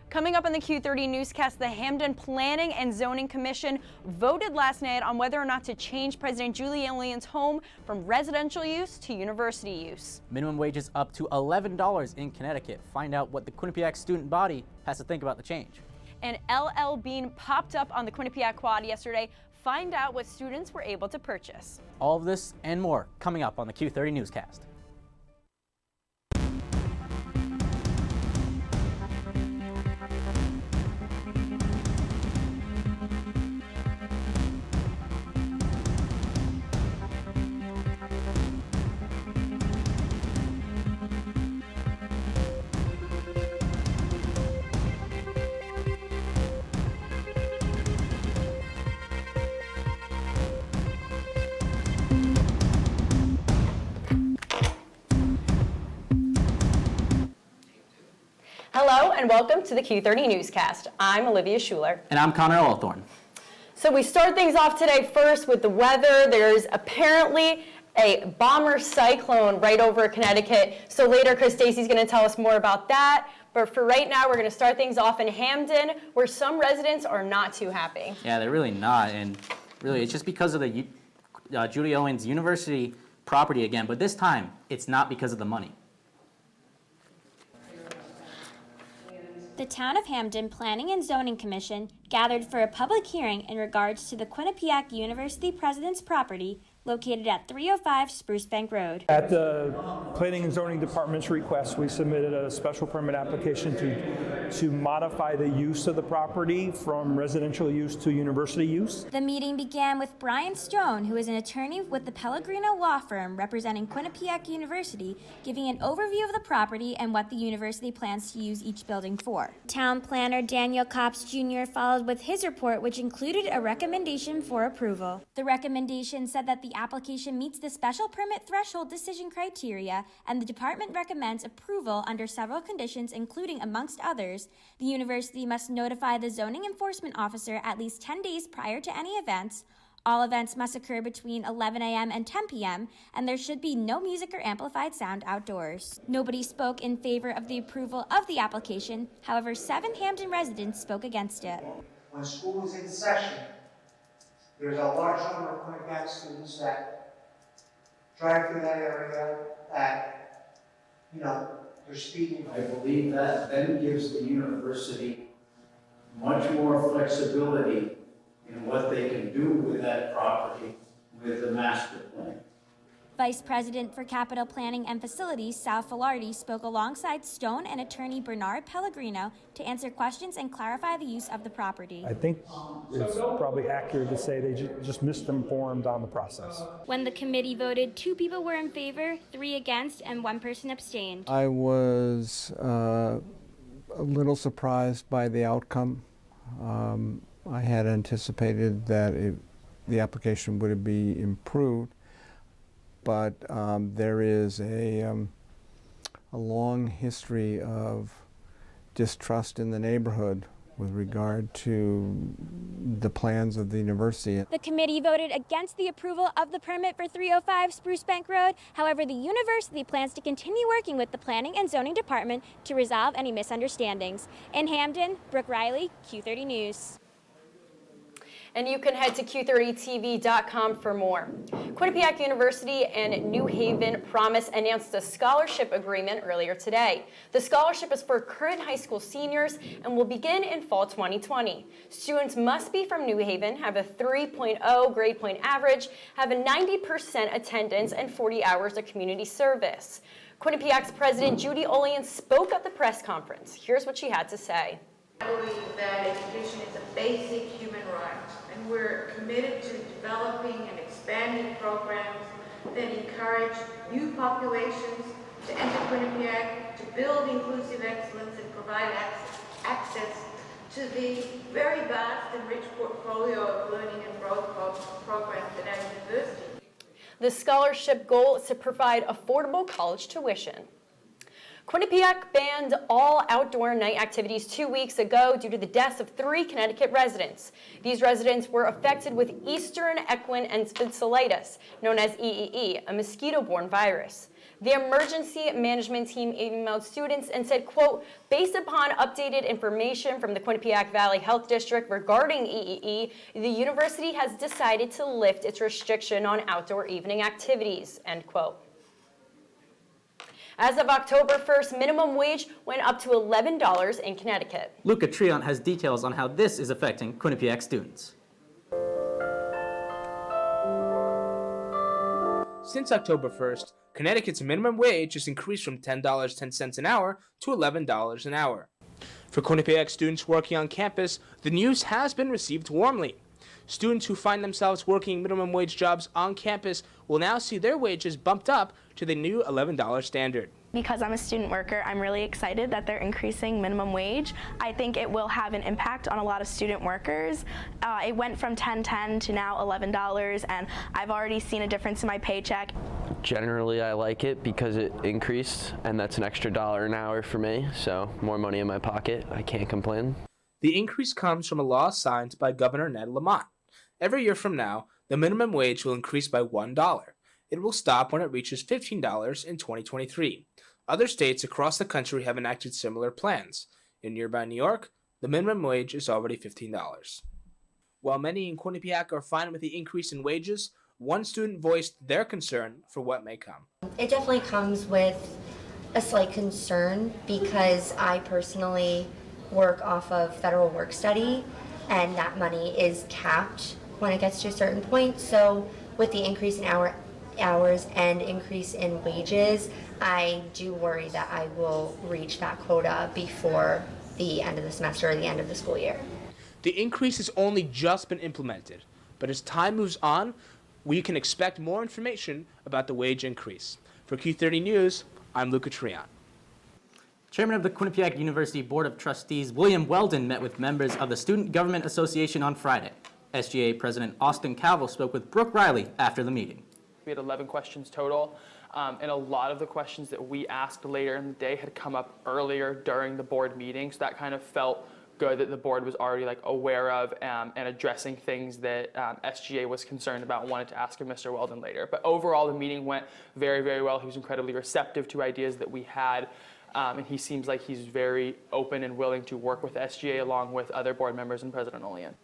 Coming up on the Q30 Newscast, the Hamden Planning and Zoning Commission voted last night on whether or not to change President Julie Olean's home from residential use to university use. Minimum wages up to $11 in Connecticut. Find out what the Quinnipiac student body has to think about the change. And LLBean popped up on the Quinnipiac Quad yesterday. Find out what students were able to purchase. All of this and more coming up on the Q30 Newscast. Hello and welcome to the Q30 Newscast. I'm Olivia Schuler. And I'm Connor Olathorn. So we start things off today first with the weather. There's apparently a bomber cyclone right over Connecticut. So later, Chris Stacy's going to tell us more about that. But for right now, we're going to start things off in Hamden, where some residents are not too happy. Yeah, they're really not. And really, it's just because of the Julie Olean's university property again. But this time, it's not because of the money. The Town of Hamden Planning and Zoning Commission gathered for a public hearing in regards to the Quinnipiac University President's property located at 305 Spruce Bank Road. At the Planning and Zoning Department's request, we submitted a special permit application to modify the use of the property from residential use to university use. The meeting began with Brian Stone, who is an attorney with the Pellegrino Law Firm representing Quinnipiac University, giving an overview of the property and what the university plans to use each building for. Town planner Daniel Copps Jr. followed with his report, which included a recommendation for approval. The recommendation said that the application meets the special permit threshold decision criteria, and the department recommends approval under several conditions, including, amongst others, the university must notify the zoning enforcement officer at least 10 days prior to any events. All events must occur between 11 a.m. and 10 p.m., and there should be no music or amplified sound outdoors. Nobody spoke in favor of the approval of the application. However, 7 Hamden residents spoke against it. When school is in session, there's a large number of Quinnipiac students that drive through that area that, they're speeding. I believe that then gives the university much more flexibility in what they can do with that property with the master plan. Vice President for Capital Planning and Facilities, Sal Filardi, spoke alongside Stone and attorney Bernard Pellegrino to answer questions and clarify the use of the property. I think it's probably accurate to say they just misinformed on the process. When the committee voted, 2 people were in favor, 3 against, and 1 person abstained. I was a little surprised by the outcome. I had anticipated that the application would be improved, but there is a long history of distrust in the neighborhood with regard to the plans of the university. The committee voted against the approval of the permit for 305 Spruce Bank Road. However, the university plans to continue working with the Planning and Zoning Department to resolve any misunderstandings. In Hamden, Brooke Riley, Q30 News. And you can head to Q30TV.com for more. Quinnipiac University and New Haven Promise announced a scholarship agreement earlier today. The scholarship is for current high school seniors and will begin in fall 2020. Students must be from New Haven, have a 3.0 grade point average, have a 90% attendance, and 40 hours of community service. Quinnipiac's President Julie Olean spoke at the press conference. Here's what she had to say. I believe that education is a basic human right, and we're committed to developing and expanding programs that encourage new populations to enter Quinnipiac, to build inclusive excellence and provide access to the very vast and rich portfolio of learning and growth programs at our university. The scholarship goal is to provide affordable college tuition. Quinnipiac banned all outdoor night activities 2 weeks ago due to the deaths of 3 Connecticut residents. These residents were affected with Eastern equine encephalitis, known as EEE, a mosquito-borne virus. The emergency management team emailed students and said, quote, based upon updated information from the Quinnipiac Valley Health District regarding EEE, the university has decided to lift its restriction on outdoor evening activities, end quote. As of October 1st, minimum wage went up to $11 in Connecticut. Luca Triant has details on how this is affecting Quinnipiac students. Since October 1st, Connecticut's minimum wage has increased from $10.10 an hour to $11 an hour. For Quinnipiac students working on campus, the news has been received warmly. Students who find themselves working minimum wage jobs on campus will now see their wages bumped up to the new $11 standard. Because I'm a student worker, I'm really excited that they're increasing minimum wage. I think it will have an impact on a lot of student workers. It went from $10.10 to now $11, and I've already seen a difference in my paycheck. Generally, I like it because it increased, and that's an extra $1 an hour for me, so more money in my pocket. I can't complain. The increase comes from a law signed by Governor Ned Lamont. Every year from now, the minimum wage will increase by $1. It will stop when it reaches $15 in 2023. Other states across the country have enacted similar plans. In nearby New York, the minimum wage is already $15. While many in Quinnipiac are fine with the increase in wages, one student voiced their concern for what may come. It definitely comes with a slight concern because I personally work off of federal work study, and that money is capped when it gets to a certain point. So with the increase in hours and increase in wages, I do worry that I will reach that quota before the end of the semester or the end of the school year. The increase has only just been implemented, but as time moves on, we can expect more information about the wage increase. For Q30 News, I'm Luca Triant. Chairman of the Quinnipiac University Board of Trustees, William Weldon, met with members of the Student Government Association on Friday. SGA President Austin Calvo spoke with Brooke Riley after the meeting. We had 11 questions total, and a lot of the questions that we asked later in the day had come up earlier during the board meeting, so that kind of felt good that the board was already aware of and addressing things that SGA was concerned about and wanted to ask of Mr. Weldon later. But overall, the meeting went very, very well. He was incredibly receptive to ideas that we had, and he seems like he's very open and willing to work with SGA along with other board members and President Olean.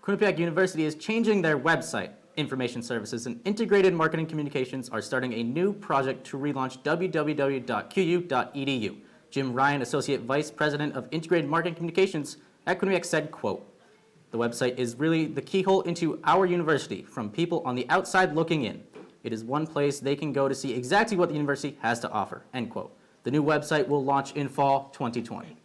Quinnipiac University is changing their website. Information Services and Integrated Marketing Communications are starting a new project to relaunch www.qu.edu. Jim Ryan, Associate Vice President of Integrated Marketing Communications at Quinnipiac, said, quote, the website is really the keyhole into our university from people on the outside looking in. It is one place they can go to see exactly what the university has to offer, end quote. The new website will launch in fall 2020.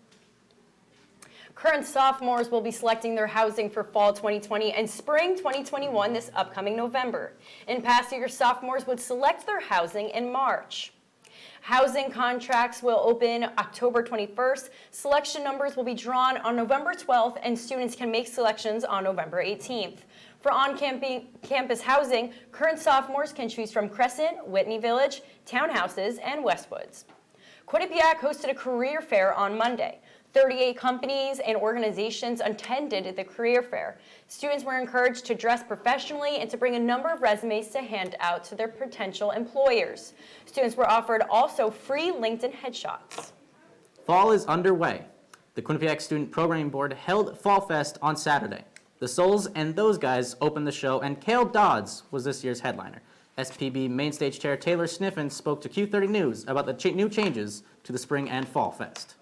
Current sophomores will be selecting their housing for fall 2020 and spring 2021 this upcoming November. In past years, sophomores would select their housing in March. Housing contracts will open October 21st. Selection numbers will be drawn on November 12th, and students can make selections on November 18th. For on-campus housing, current sophomores can choose from Crescent, Whitney Village, Townhouses, and Westwoods. Quinnipiac hosted a career fair on Monday. 38 companies and organizations attended the career fair. Students were encouraged to dress professionally and to bring a number of resumes to hand out to their potential employers. Students were offered also free LinkedIn headshots. Fall is underway. The Quinnipiac Student Programming Board held Fall Fest on Saturday. The Souls and Those Guys opened the show, and Cale Dodds was this year's headliner. SPB Mainstage Chair Taylor Sniffen spoke to Q30 News about the new changes to the Spring and Fall Fest.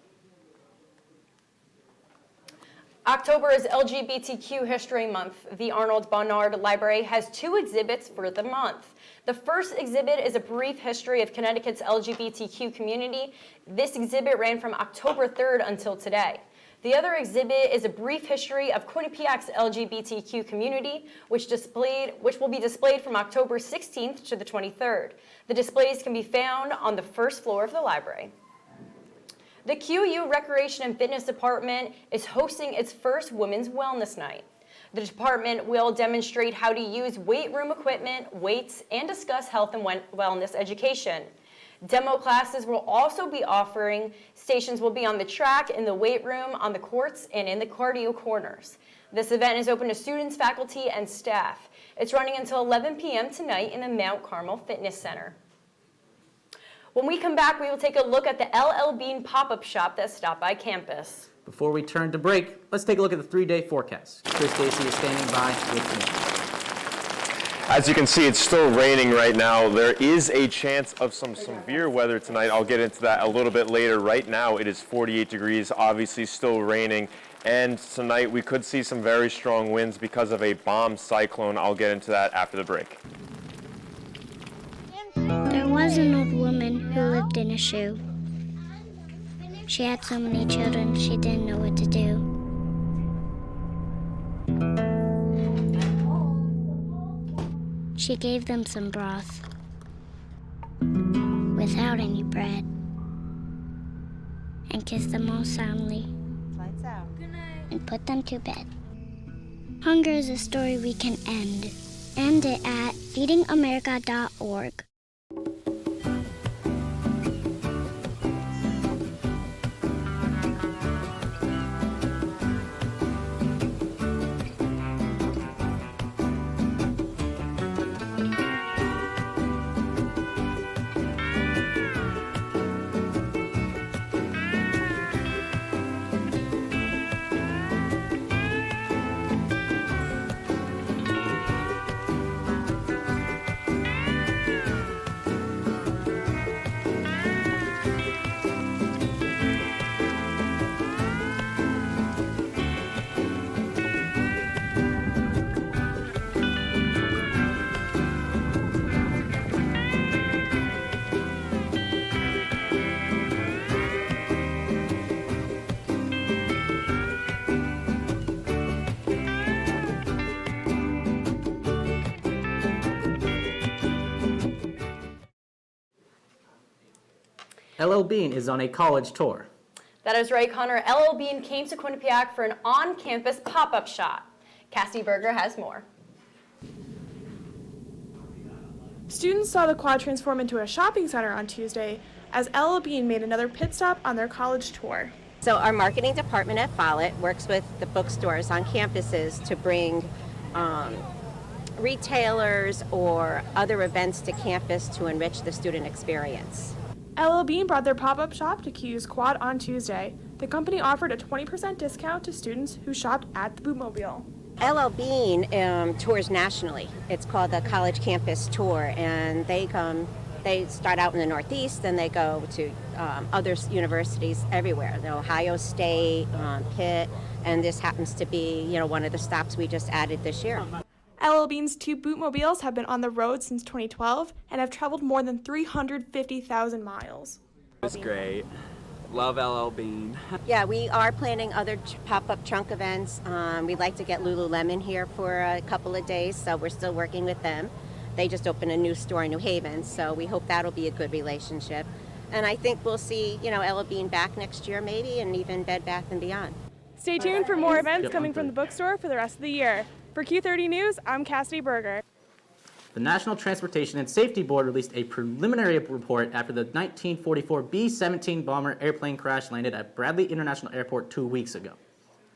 October is LGBTQ History Month. The Arnold Barnard Library has 2 exhibits for the month. The first exhibit is a brief history of Connecticut's LGBTQ community. This exhibit ran from October 3rd until today. The other exhibit is a brief history of Quinnipiac's LGBTQ community, which will be displayed from October 16th to the 23rd. The displays can be found on the first floor of the library. The QU Recreation and Fitness Department is hosting its first Women's Wellness Night. The department will demonstrate how to use weight room equipment, weights, and discuss health and wellness education. Demo classes will also be offering. Stations will be on the track, in the weight room, on the courts, and in the cardio corners. This event is open to students, faculty, and staff. It's running until 11 p.m. tonight in the Mount Carmel Fitness Center. When we come back, we will take a look at the LLBean pop-up shop that stopped by campus. Before we turn to break, let's take a look at the 3-day forecast. Chris Stacy is standing by with me. As you can see, it's still raining right now. There is a chance of some severe weather tonight. I'll get into that a little bit later. Right now, it is 48 degrees, obviously still raining. And tonight, we could see some very strong winds because of a bomb cyclone. I'll get into that after the break. There was an old woman who lived in a shoe. She had so many children, she didn't know what to do. She gave them some broth without any bread and kissed them all soundly and put them to bed. Hunger is a story we can end. End it at feedingamerica.org. LLBean is on a college tour. That is right, Connor. LLBean came to Quinnipiac for an on-campus pop-up shop. Kassidy Berger has more. Students saw the quad transform into a shopping center on Tuesday as LLBean made another pit stop on their college tour. So our marketing department at Follett works with the bookstores on campuses to bring retailers or other events to campus to enrich the student experience. LLBean brought their pop-up shop to Q's Quad on Tuesday. The company offered a 20% discount to students who shopped at the Bootmobile. LLBean tours nationally. It's called the College Campus Tour, and they start out in the Northeast, and they go to other universities everywhere. The Ohio State, Pitt, and this happens to be, one of the stops we just added this year. LLBean's 2 Bootmobiles have been on the road since 2012 and have traveled more than 350,000 miles. It was great. Love LLBean. Yeah, we are planning other pop-up trunk events. We'd like to get Lululemon here for a couple of days, so we're still working with them. They just opened a new store in New Haven, so we hope that'll be a good relationship. And I think we'll see, LLBean back next year maybe, and even Bed Bath & Beyond. Stay tuned for more events coming from the bookstore for the rest of the year. For Q30 News, I'm Kassidy Berger. The National Transportation and Safety Board released a preliminary report after the 1944 B-17 bomber airplane crash landed at Bradley International Airport 2 weeks ago.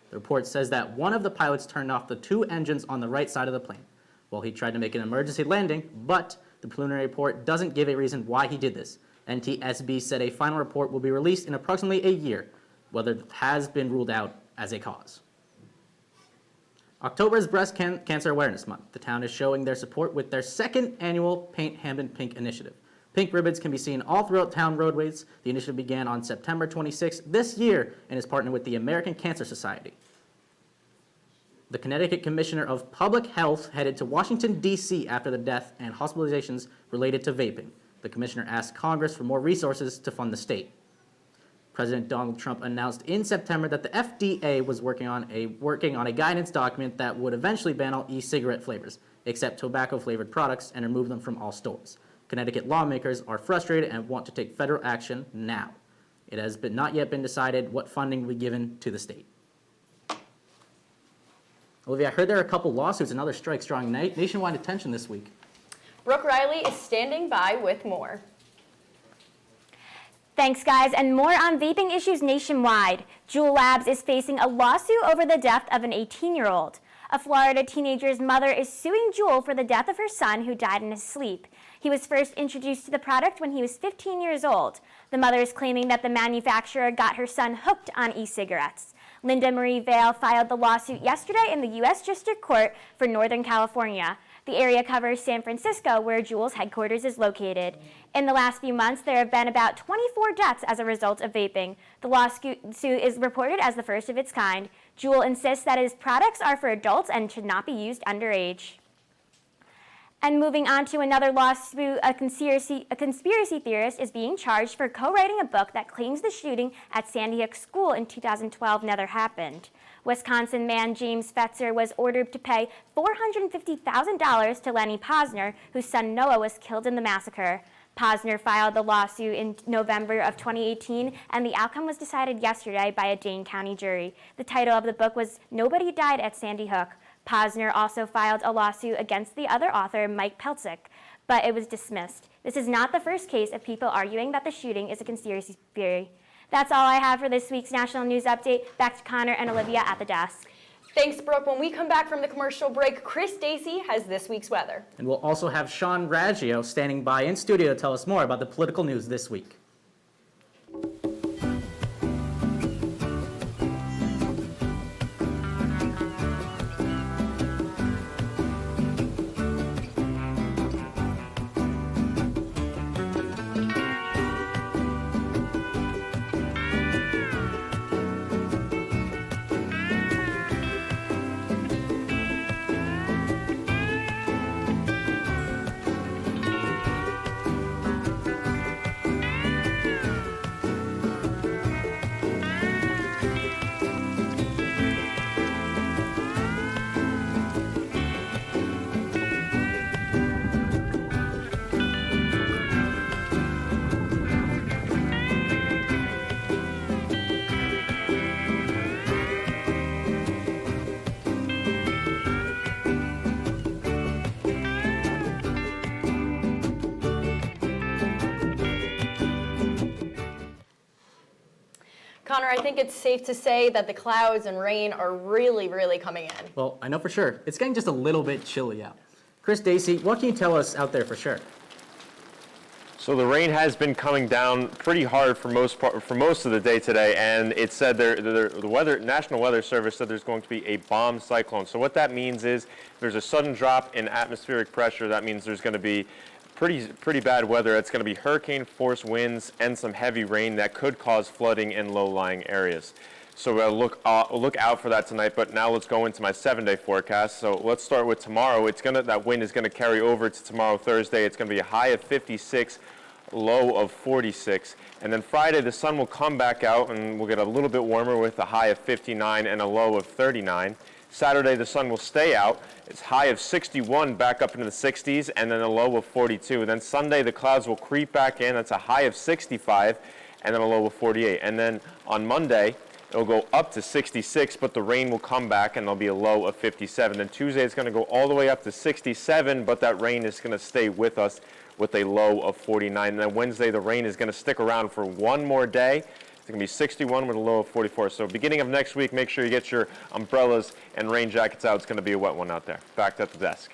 The report says that one of the pilots turned off the 2 engines on the right side of the plane while he tried to make an emergency landing, but the preliminary report doesn't give a reason why he did this. NTSB said a final report will be released in approximately a year, whether it has been ruled out as a cause. October is Breast Cancer Awareness Month. The town is showing their support with their 2nd annual Paint Hamden Pink initiative. Pink ribbons can be seen all throughout town roadways. The initiative began on September 26th this year and is partnered with the American Cancer Society. The Connecticut Commissioner of Public Health headed to Washington, D.C. after the death and hospitalizations related to vaping. The commissioner asked Congress for more resources to fund the state. President Donald Trump announced in September that the FDA was working on a guidance document that would eventually ban all e-cigarette flavors, except tobacco-flavored products, and remove them from all stores. Connecticut lawmakers are frustrated and want to take federal action now. It has not yet been decided what funding will be given to the state. Olivia, I heard there are a couple lawsuits and other strikes drawing nationwide attention this week. Brooke Riley is standing by with more. Thanks, guys, and more on vaping issues nationwide. Juul Labs is facing a lawsuit over the death of an 18-year-old. A Florida teenager's mother is suing Juul for the death of her son who died in his sleep. He was first introduced to the product when he was 15 years old. The mother is claiming that the manufacturer got her son hooked on e-cigarettes. Linda Marie Vale filed the lawsuit yesterday in the U.S. District Court for Northern California. The area covers San Francisco, where Juul's headquarters is located. In the last few months, there have been about 24 deaths as a result of vaping. The lawsuit is reported as the first of its kind. Juul insists that its products are for adults and should not be used underage. And moving on to another lawsuit, a conspiracy theorist is being charged for co-writing a book that claims the shooting at Sandy Hook School in 2012 never happened. Wisconsin man James Fetzer was ordered to pay $450,000 to Lenny Posner, whose son Noah was killed in the massacre. Posner filed the lawsuit in November of 2018, and the outcome was decided yesterday by a Dane County jury. The title of the book was Nobody Died at Sandy Hook. Posner also filed a lawsuit against the other author, Mike Peltzik, but it was dismissed. This is not the first case of people arguing that the shooting is a conspiracy theory. That's all I have for this week's National News Update. Back to Connor and Olivia at the desk. Thanks, Brooke. When we come back from the commercial break, Chris Dacey has this week's weather. And we'll also have Sean Raggio standing by in studio to tell us more about the political news this week. Connor, I think it's safe to say that the clouds and rain are really, really coming in. Well, I know for sure. It's getting just a little bit chilly out. Chris Dacey, what can you tell us out there for sure? So the rain has been coming down pretty hard for most of the day today, and it said the National Weather Service said there's going to be a bomb cyclone. So what that means is if there's a sudden drop in atmospheric pressure, that means there's going to be pretty bad weather. It's going to be hurricane force winds and some heavy rain that could cause flooding in low-lying areas. So we'll look out for that tonight. But now let's go into my 7-day forecast. So let's start with tomorrow. That wind is going to carry over to tomorrow, Thursday. It's going to be a high of 56, low of 46. And then Friday, the sun will come back out and we'll get a little bit warmer with a high of 59 and a low of 39. Saturday, the sun will stay out. It's high of 61 back up into the 60s and then a low of 42. And then Sunday, the clouds will creep back in. That's a high of 65 and then a low of 48. And then on Monday, it'll go up to 66, but the rain will come back and there'll be a low of 57. Then Tuesday, it's going to go all the way up to 67, but that rain is going to stay with us with a low of 49. And then Wednesday, the rain is going to stick around for one more day. It's going to be 61 with a low of 44. So beginning of next week, make sure you get your umbrellas and rain jackets out. It's going to be a wet one out there. Back at the desk.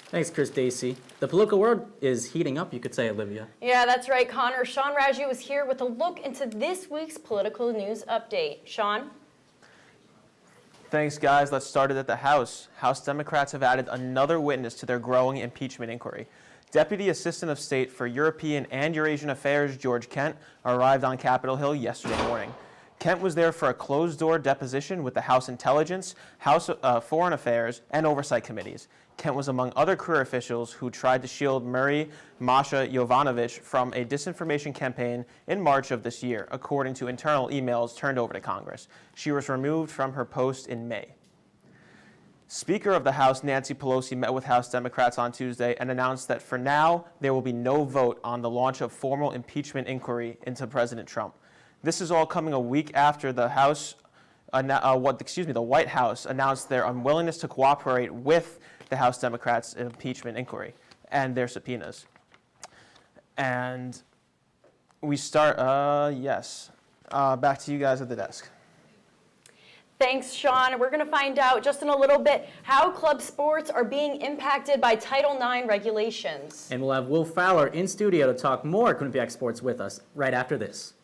Thanks, Chris Dacey. The political world is heating up, you could say, Olivia. Yeah, that's right, Connor. Sean Raggio is here with a look into this week's political news update. Sean? Thanks, guys. Let's start it at the House. House Democrats have added another witness to their growing impeachment inquiry. Deputy Assistant of State for European and Eurasian Affairs, George Kent, arrived on Capitol Hill yesterday morning. Kent was there for a closed-door deposition with the House Intelligence, House Foreign Affairs, and Oversight Committees. Kent was among other career officials who tried to shield Masha Jovanovic from a disinformation campaign in March of this year, according to internal emails turned over to Congress. She was removed from her post in May. Speaker of the House Nancy Pelosi met with House Democrats on Tuesday and announced that for now, there will be no vote on the launch of formal impeachment inquiry into President Trump. This is all coming a week after the White House announced their unwillingness to cooperate with the House Democrats' impeachment inquiry and their subpoenas. And We start, yes. Back to you guys at the desk. Thanks, Sean. We're going to find out just in a little bit how club sports are being impacted by Title IX regulations. And we'll have Will Fowler in studio to talk more Quinnipiac sports with us right after this.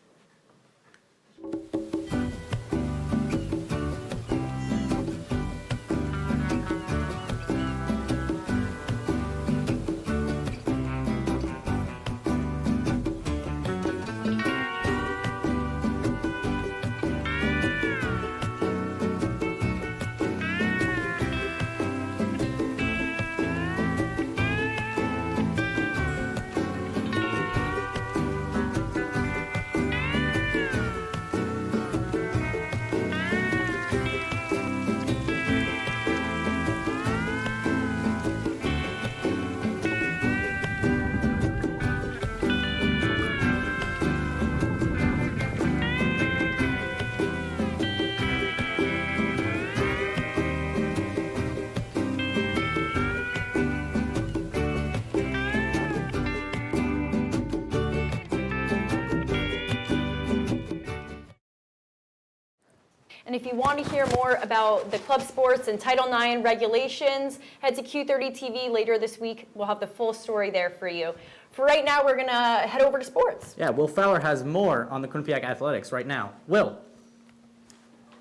And if you want to hear more about the club sports and Title IX regulations, head to Q30 TV later this week. We'll have the full story there for you. For right now, we're going to head over to sports. Yeah, Will Fowler has more on the Quinnipiac Athletics right now. Will.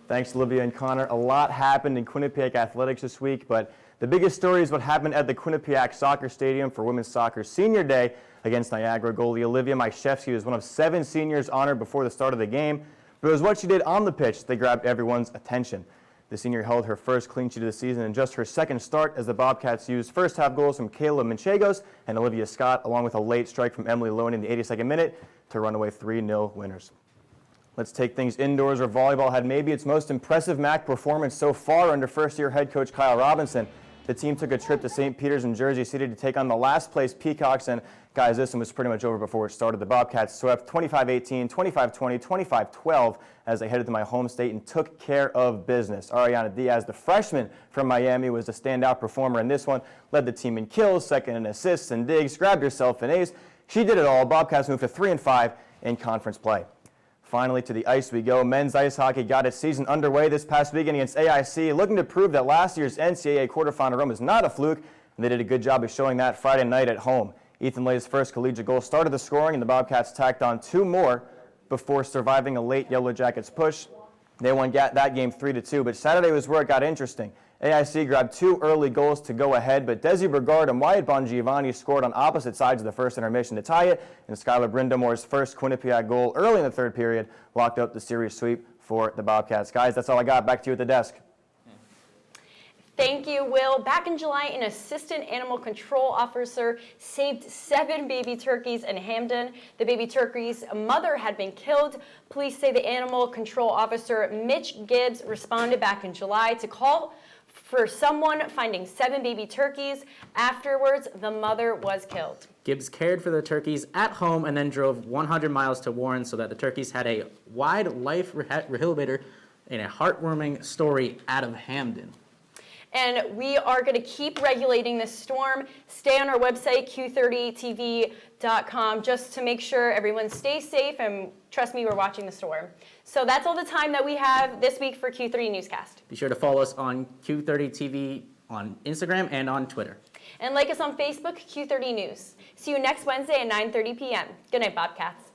Thanks, Olivia and Connor. A lot happened in Quinnipiac Athletics this week, but the biggest story is what happened at the Quinnipiac Soccer Stadium for Women's Soccer Senior Day against Niagara. Goalie Olivia Myszewski was one of 7 seniors honored before the start of the game. But it was what she did on the pitch that grabbed everyone's attention. The senior held her first clean sheet of the season in just her second start as the Bobcats used first half goals from Kayla Manchegos and Olivia Scott, along with a late strike from Emily Loney in the 82nd minute to run away 3-0 winners. Let's take things indoors, where volleyball had maybe its most impressive MAC performance so far under first-year head coach Kyle Robinson. The team took a trip to St. Peter's in Jersey City to take on the last-place Peacocks, and guys, this one was pretty much over before it started. The Bobcats swept 25-18, 25-20, 25-12 as they headed to my home state and took care of business. Ariana Diaz, the freshman from Miami, was the standout performer in this one, led the team in kills, second in assists and digs, grabbed herself an ace. She did it all. Bobcats moved to 3-5 in conference play. Finally, to the ice we go. Men's ice hockey got its season underway this past weekend against AIC, looking to prove that last year's NCAA quarterfinal run was not a fluke, and they did a good job of showing that Friday night at home. Ethan Lay's first collegiate goal started the scoring, and the Bobcats tacked on 2 more before surviving a late Yellow Jackets push. They won that game 3-2, but Saturday was where it got interesting. AIC grabbed 2 early goals to go ahead, but Desi Bergard and Wyatt Bongiovanni scored on opposite sides of the first intermission to tie it, and Skylar Brindamore's first Quinnipiac goal early in the third period locked up the series sweep for the Bobcats. Guys, that's all I got. Back to you at the desk. Thank you, Will. Back in July, an assistant animal control officer saved 7 baby turkeys in Hamden. The baby turkey's mother had been killed. Police say the animal control officer, Mitch Gibbs, responded back in July to call for someone finding 7 baby turkeys. Afterwards, the mother was killed. Gibbs cared for the turkeys at home and then drove 100 miles to Warren so that the turkeys had a wildlife rehabilitator and a heartwarming story out of Hamden. And we are going to keep regulating this storm. Stay on our website, Q30TV.com, just to make sure everyone stays safe. And trust me, we're watching the storm. So that's all the time that we have this week for Q30 Newscast. Be sure to follow us on Q30 TV on Instagram and on Twitter. And like us on Facebook, Q30 News. See you next Wednesday at 9:30 p.m. Good night, Bobcats.